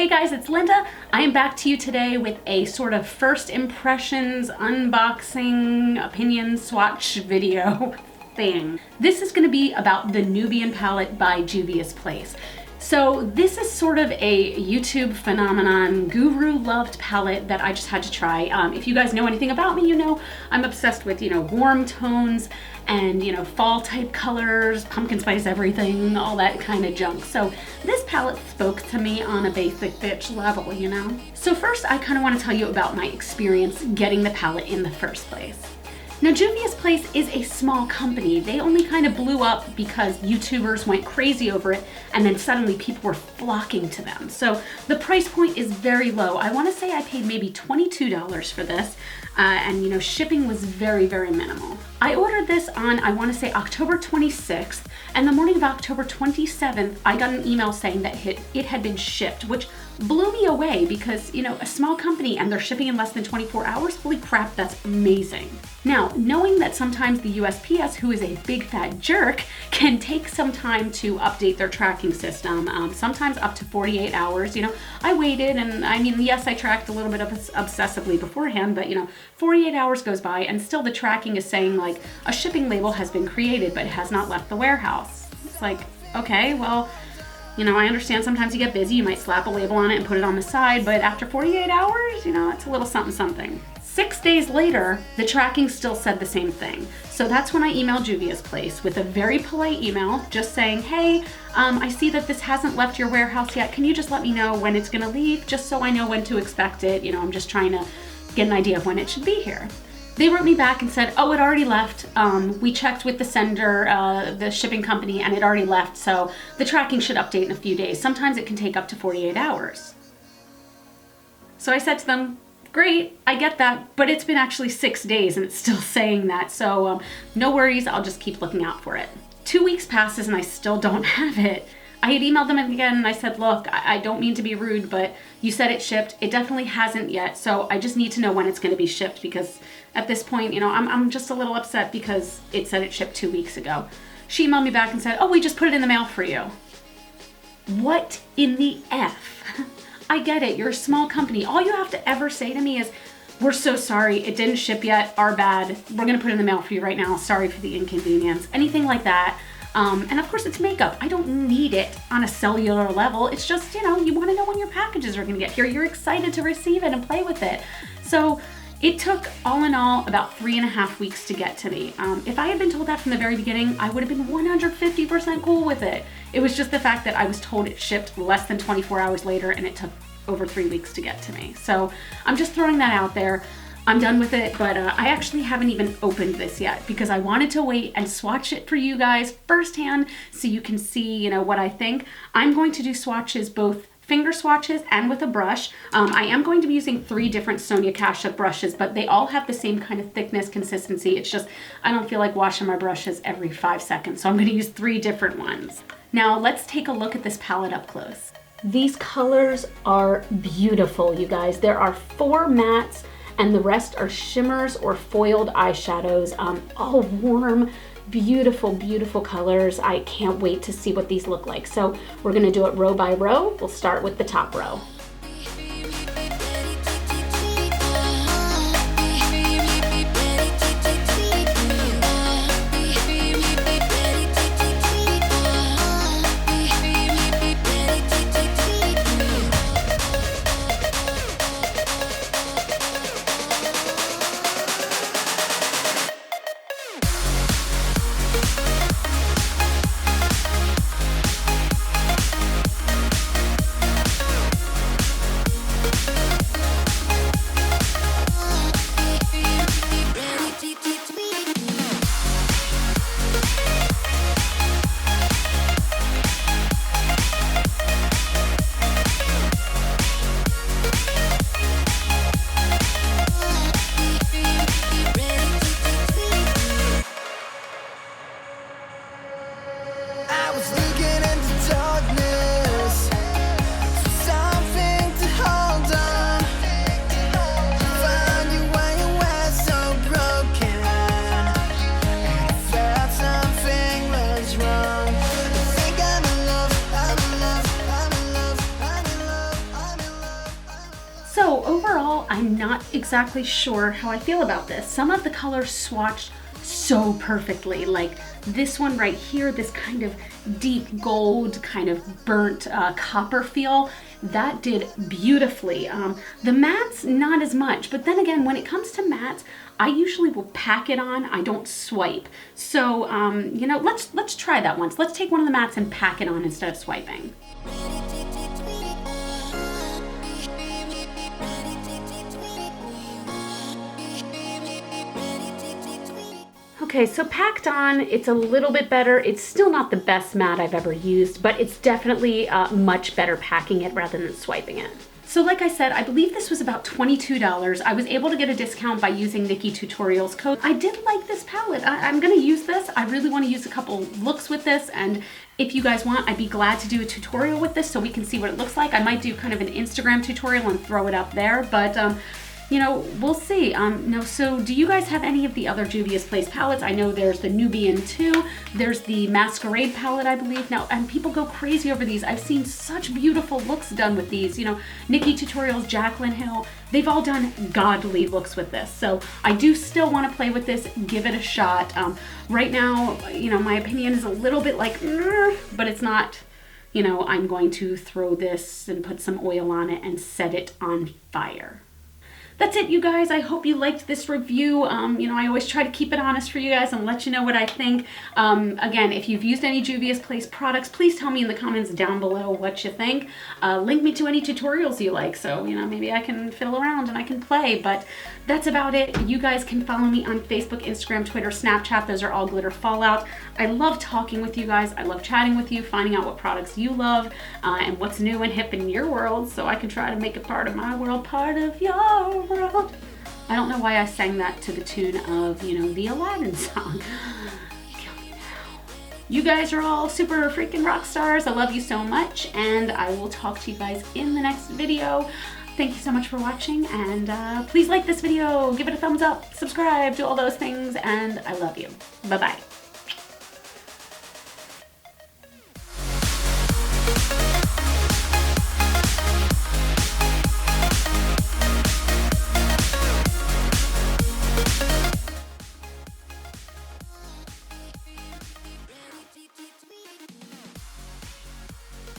Hey guys, it's Linda. I am back to you today with a sort of first impressions, unboxing, opinion swatch video thing. This is going to be about the Nubian palette by Juvia's Place. So this is sort of a YouTube phenomenon, guru loved palette that I just had to try. If you guys know anything about me, you know I'm obsessed with, warm tones and, fall type colors, pumpkin spice everything, all that kind of junk. So this palette spoke to me on a basic bitch level, So first I kind of want to tell you about my experience getting the palette in the first place. Now, Juvia's Place is a small company. They only kind of blew up because YouTubers went crazy over it, and then suddenly people were flocking to them. So the price point is very low. I want to say I paid maybe $22 for this, and shipping was very, very minimal. I ordered this on, I want to say October 26th, and the morning of October 27th, I got an email saying that it had been shipped, which blew me away because, a small company and they're shipping in less than 24 hours. Holy crap, that's amazing. Now, knowing that sometimes the USPS, who is a big fat jerk, can take some time to update their tracking system, sometimes up to 48 hours. I waited, and yes, I tracked a little bit obsessively beforehand, but 48 hours goes by and still the tracking is saying like a shipping label has been created, but it has not left the warehouse. It's like, okay, well, I understand sometimes you get busy, you might slap a label on it and put it on the side, but after 48 hours, it's a little something something. 6 days later, the tracking still said the same thing. So that's when I emailed Juvia's Place with a very polite email just saying, hey, I see that this hasn't left your warehouse yet. Can you just let me know when it's gonna leave, just so I know when to expect it? I'm just trying to get an idea of when it should be here. They wrote me back and said, oh, it already left. We checked with the sender, the shipping company, and it already left, so the tracking should update in a few days. Sometimes it can take up to 48 hours. So I said to them, great, I get that, but it's been actually 6 days and it's still saying that, so no worries, I'll just keep looking out for it. 2 weeks passes and I still don't have it. I had emailed them again and I said, look, I don't mean to be rude, but you said it shipped. It definitely hasn't yet, so I just need to know when it's going to be shipped, because at this point, I'm just a little upset because it said it shipped 2 weeks ago. She emailed me back and said, oh, we just put it in the mail for you. What in the F? I get it, you're a small company. All you have to ever say to me is, we're so sorry, it didn't ship yet, our bad. We're gonna put it in the mail for you right now. Sorry for the inconvenience. Anything like that. And of course it's makeup. I don't need it on a cellular level. It's just, you wanna know when your packages are gonna get here. You're excited to receive it and play with it. So it took, all in all, about 3.5 weeks to get to me. If I had been told that from the very beginning, I would have been 150% cool with it. It was just the fact that I was told it shipped less than 24 hours later and it took over 3 weeks to get to me. So I'm just throwing that out there. I'm done with it, but I actually haven't even opened this yet because I wanted to wait and swatch it for you guys firsthand so you can see, what I think. I'm going to do swatches, both finger swatches and with a brush. I am going to be using 3 different Sonia Kashuk brushes, but they all have the same kind of thickness, consistency. It's just, I don't feel like washing my brushes every 5 seconds, so I'm gonna use 3 different ones. Now let's take a look at this palette up close. These colors are beautiful, you guys. There are 4 mattes and the rest are shimmers or foiled eyeshadows, all warm, beautiful, beautiful colors. I can't wait to see what these look like. So we're gonna do it row by row. We'll start with the top row. I'm not exactly sure how I feel about this. Some of the colors swatched so perfectly, like this one right here, this kind of deep gold, kind of burnt copper feel, that did beautifully. The mattes, not as much, but then again, when it comes to mattes, I usually will pack it on, I don't swipe. So, you know, let's try that once. Let's take one of the mattes and pack it on instead of swiping. Okay, so packed on, it's a little bit better. It's still not the best matte I've ever used, but it's definitely much better packing it rather than swiping it. So like I said, I believe this was about $22. I was able to get a discount by using Nikki Tutorials code. I did like this palette. I'm gonna use this. I really wanna use a couple looks with this, and if you guys want, I'd be glad to do a tutorial with this so we can see what it looks like. I might do kind of an Instagram tutorial and throw it up there, but you know, we'll see. No, so do you guys have any of the other Juvia's Place palettes? I know there's the Nubian too. There's the Masquerade palette, I believe. Now, and people go crazy over these. I've seen such beautiful looks done with these. You know, Nikki Tutorials, Jaclyn Hill, they've all done godly looks with this. So I do still want to play with this, give it a shot. Right now, you know, my opinion is a little bit like, but it's not, you know, I'm going to throw this and put some oil on it and set it on fire. That's it, you guys. I hope you liked this review. You know, I always try to keep it honest for you guys and let you know what I think. Again, if you've used any Juvia's Place products, please tell me in the comments down below what you think. Link me to any tutorials you like, so, you know, maybe I can fiddle around and I can play, but that's about it. You guys can follow me on Facebook, Instagram, Twitter, Snapchat. Those are all GlitterFallout. I love talking with you guys. I love chatting with you, finding out what products you love, and what's new and hip in your world, so I can try to make it part of my world, part of your world. I don't know why I sang that to the tune of, you know, the Aladdin song. Kill me now. You guys are all super freaking rock stars. I love you so much, and I will talk to you guys in the next video. Thank you so much for watching, and please like this video, give it a thumbs up, subscribe, do all those things, and I love you. Bye-bye.